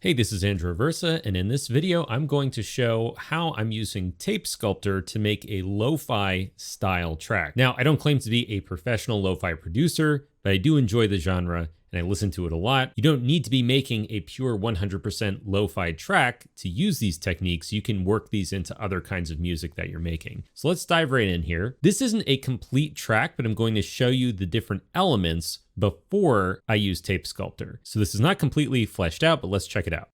Hey, this is Andrew Aversa, and in this video, I'm going to show how I'm using Tape Sculptor to make a lo-fi style track. Now, I don't claim to be a professional lo-fi producer, but I do enjoy the genre and I listen to it a lot. You don't need to be making a pure 100% lo-fi track to use these techniques. You can work these into other kinds of music that you're making. So let's dive right in here. This isn't a complete track, but I'm going to show you the different elements before I use Tape Sculptor. So this is not completely fleshed out, but let's check it out.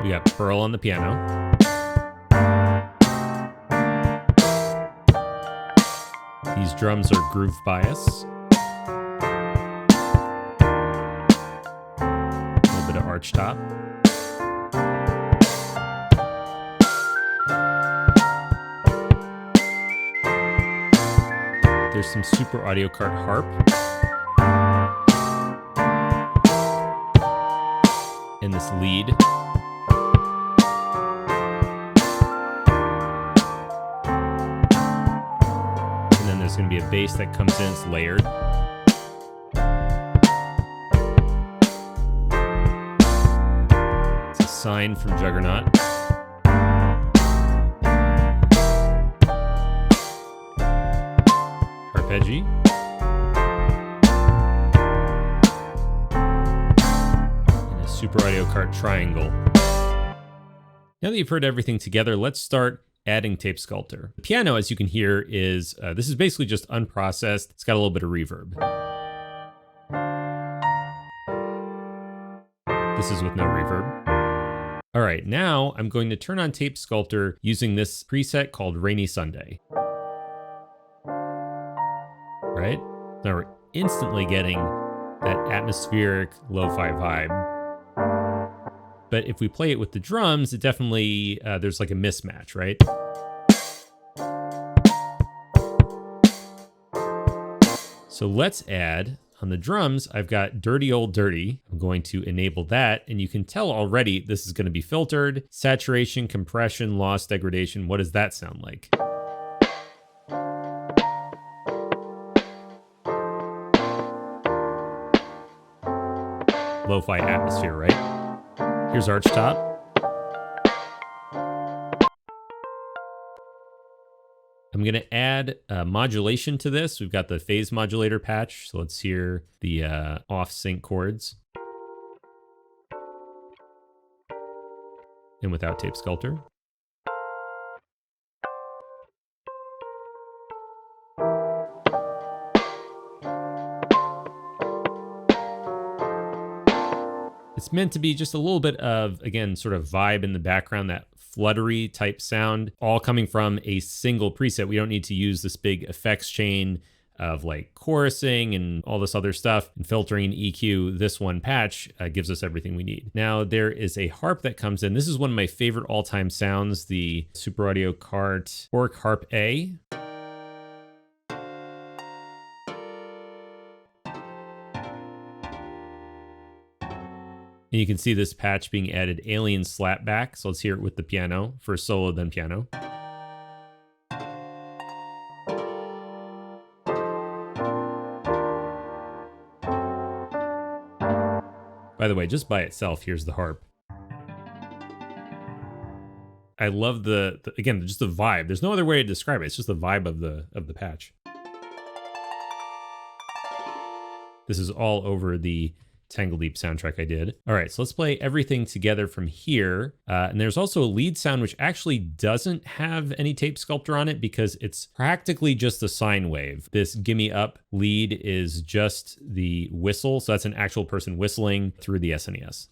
We got Pearl on the piano. These drums are groove bias. A little bit of arch top. There's some Super Audio Cart harp. And this lead. And then there's going to be a bass that comes in, it's layered. It's a sign from Juggernaut. Arpeggi. And a Super Audio Cart triangle. Now that you've heard everything together, let's start adding Tape Sculptor. The piano, as you can hear, is this is basically just unprocessed. It's got a little bit of reverb. This is with no reverb. All right, now I'm going to turn on Tape Sculptor using this preset called Rainy Sunday. Right? Now we're instantly getting that atmospheric lo-fi vibe. But if we play it with the drums, it definitely, there's like a mismatch, right? So let's add, on the drums, I've got Dirty Old Dirty. I'm going to enable that, and you can tell already this is going to be filtered. Saturation, compression, loss, degradation. What does that sound like? Lo-fi atmosphere, right? Here's arch top. I'm going to add modulation to this. We've got the phase modulator patch. So let's hear the off sync chords. And without Tape Sculptor. It's meant to be just a little bit of, again, sort of vibe in the background, that fluttery type sound, all coming from a single preset. We don't need to use this big effects chain of like chorusing and all this other stuff and filtering EQ. This one patch gives us everything we need. Now there is a harp that comes in. This is one of my favorite all-time sounds, the Super Audio Cart Orc Harp A. And you can see this patch being added, Alien Slapback. So let's hear it with the piano. First solo, then piano. By the way, just by itself, here's the harp. I love again, just the vibe. There's no other way to describe it. It's just the vibe of the patch. This is all over the Tangle Deep soundtrack I did. All right, so let's play everything together from here. And there's also a lead sound which actually doesn't have any Tape Sculptor on it because it's practically just a sine wave. This Gimme Up lead is just the whistle. So that's an actual person whistling through the SNES.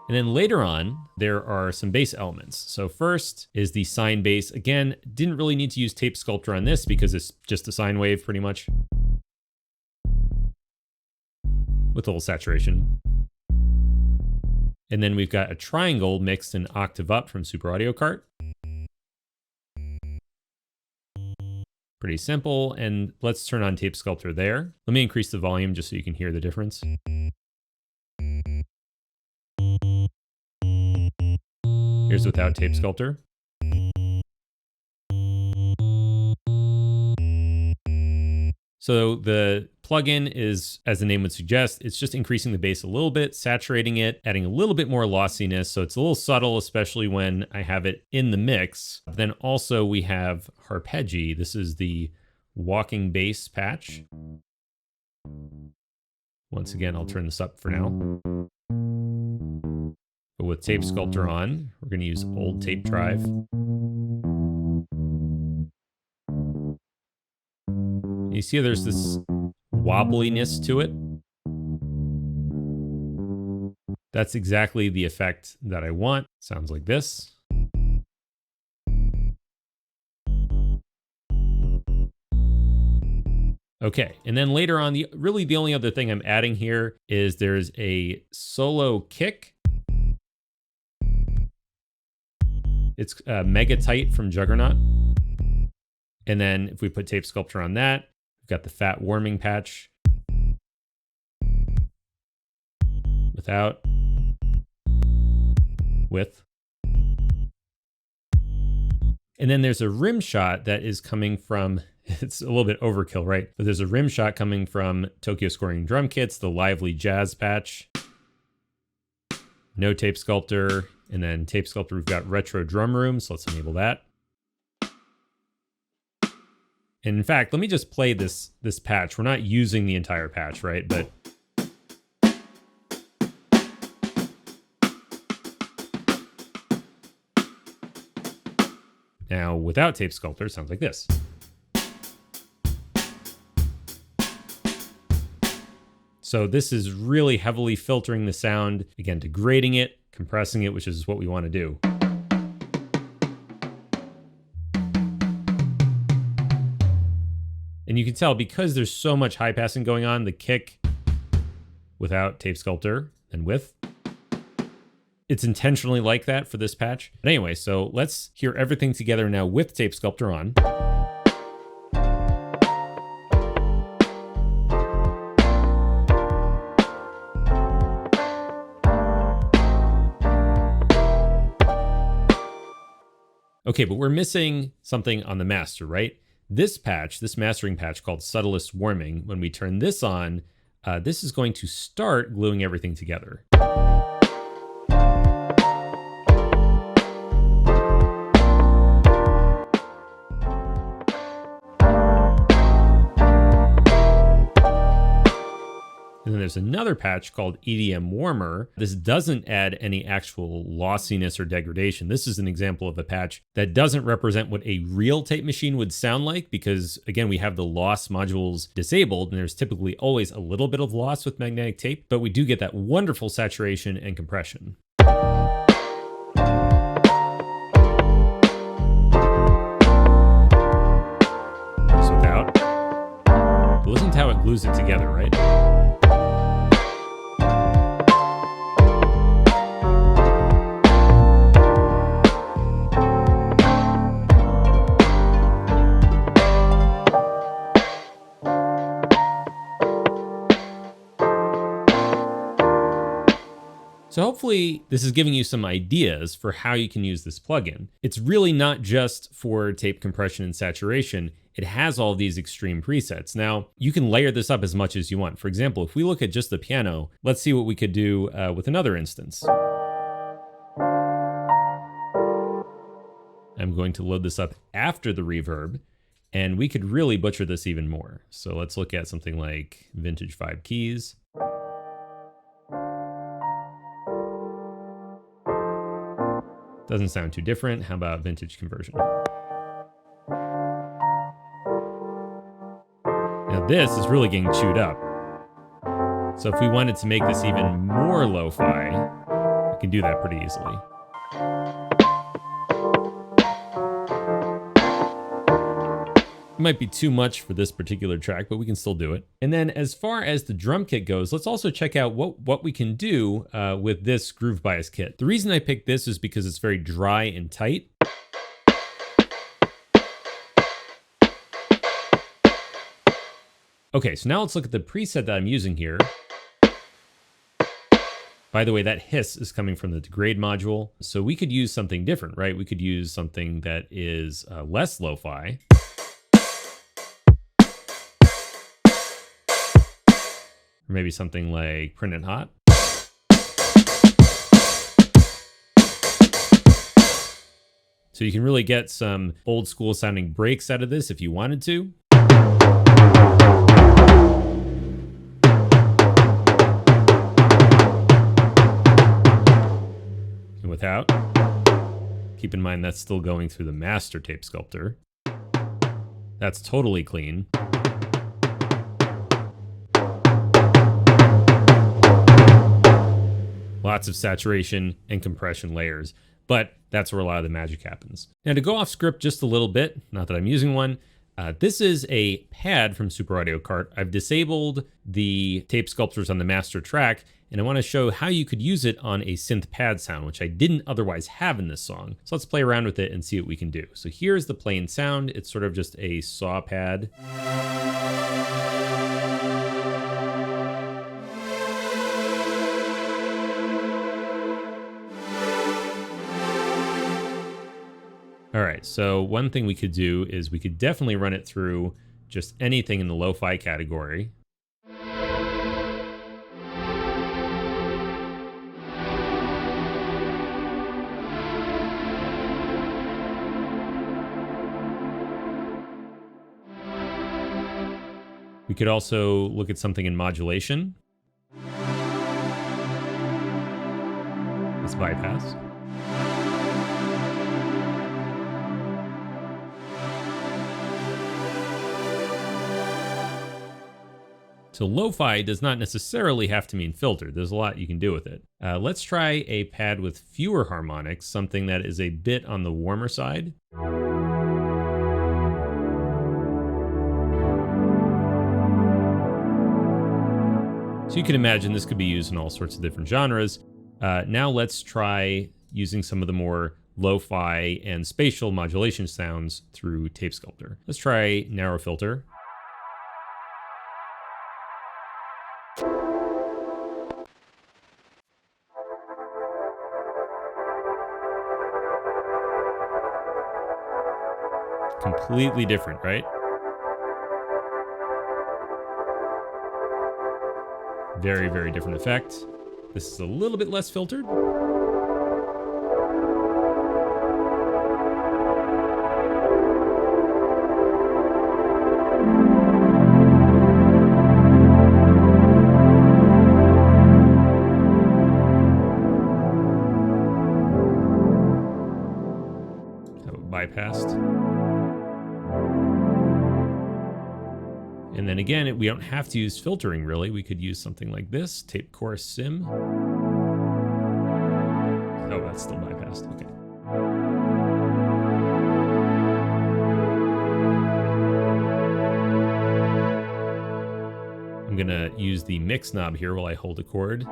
And then later on, there are some bass elements. So first is the sine bass. Again, didn't really need to use Tape Sculptor on this because it's just a sine wave pretty much. With a little saturation. And then we've got a triangle mixed an octave up from Super Audio Cart. Pretty simple. And let's turn on Tape Sculptor there. Let me increase the volume just so you can hear the difference. Here's without Tape Sculptor. So the plugin is, as the name would suggest, it's just increasing the bass a little bit, saturating it, adding a little bit more lossiness. So it's a little subtle, especially when I have it in the mix. But then also we have Harpeggi. This is the walking bass patch. Once again, I'll turn this up for now. But with Tape Sculptor on, we're going to use old tape drive. You see there's this wobbliness to it. That's exactly the effect that I want. Sounds like this. Okay, and then later on, really the only other thing I'm adding here is there's a solo kick. It's mega tight from Juggernaut. And then if we put Tape Sculptor on that, we've got the fat warming patch. Without. With. And then there's a rim shot that is coming from, it's a little bit overkill, right? But there's a rim shot coming from Tokyo Scoring Drum Kits, the lively jazz patch. No Tape Sculptor. And then Tape Sculptor, we've got retro drum room. So let's enable that. And in fact, let me just play this patch. We're not using the entire patch, right? But now without Tape Sculptor, it sounds like this. So this is really heavily filtering the sound, again, degrading it, compressing it, which is what we want to do. And you can tell because there's so much high passing going on, the kick without Tape Sculptor and with, it's intentionally like that for this patch. But anyway, so let's hear everything together now with Tape Sculptor on. Okay, but we're missing something on the master, right? This patch, this mastering patch called Subtlest Warming, when we turn this on, this is going to start gluing everything together. And then there's another patch called EDM Warmer. This doesn't add any actual lossiness or degradation. This is an example of a patch that doesn't represent what a real tape machine would sound like because, again, we have the loss modules disabled, and there's typically always a little bit of loss with magnetic tape, but we do get that wonderful saturation and compression. This without. But listen to how it glues it together, right? So hopefully this is giving you some ideas for how you can use this plugin. It's really not just for tape compression and saturation. It has all these extreme presets. Now, you can layer this up as much as you want. For example, if we look at just the piano, let's see what we could do with another instance. I'm going to load this up after the reverb, and we could really butcher this even more. So let's look at something like Vintage 5 keys. Doesn't sound too different. How about vintage conversion? Now this is really getting chewed up. So if we wanted to make this even more lo-fi, we can do that pretty easily. It might be too much for this particular track, but we can still do it. And then as far as the drum kit goes, let's also check out what we can do with this Groove Bias kit. The reason I picked this is because it's very dry and tight. Okay, so now let's look at the preset that I'm using here. By the way, that hiss is coming from the degrade module. So we could use something different, right? We could use something that is less lo-fi. Or maybe something like Print It Hot. So you can really get some old school sounding breaks out of this if you wanted to. And without, keep in mind that's still going through the master tape sculptor. That's totally clean. Lots of saturation and compression layers, but that's where a lot of the magic happens. Now to go off script just a little bit, not that I'm using one, this is a pad from Super Audio Cart. I've disabled the tape sculptors on the master track, and I want to show how you could use it on a synth pad sound, which I didn't otherwise have in this song. So let's play around with it and see what we can do. So here's the plain sound. It's sort of just a saw pad. All right, so one thing we could do is we could definitely run it through just anything in the lo-fi category. We could also look at something in modulation. Let's bypass. So lo-fi does not necessarily have to mean filtered. There's a lot you can do with it. Let's try a pad with fewer harmonics, something that is a bit on the warmer side. So you can imagine this could be used in all sorts of different genres. Now let's try using some of the more lo-fi and spatial modulation sounds through Tape Sculptor. Let's try narrow filter. Completely different, right? Very, very different effect. This is a little bit less filtered. Bypassed. And then again, we don't have to use filtering really. We could use something like this, tape chorus sim. Oh, that's still bypassed, okay. I'm gonna use the mix knob here while I hold a chord.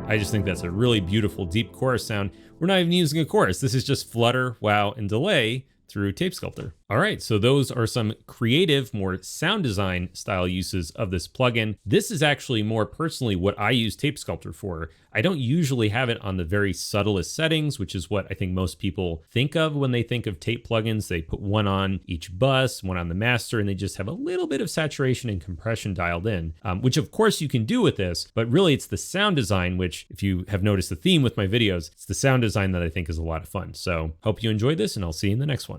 I just think that's a really beautiful deep chorus sound. We're not even using a chorus. This is just flutter, wow, and delay through Tape Sculptor. All right, so those are some creative, more sound design style uses of this plugin. This is actually more personally what I use Tape Sculptor for. I don't usually have it on the very subtlest settings, which is what I think most people think of when they think of tape plugins. They put one on each bus, one on the master, and they just have a little bit of saturation and compression dialed in, which of course you can do with this, but really it's the sound design, which if you have noticed the theme with my videos, it's the sound design that I think is a lot of fun. So hope you enjoyed this and I'll see you in the next one.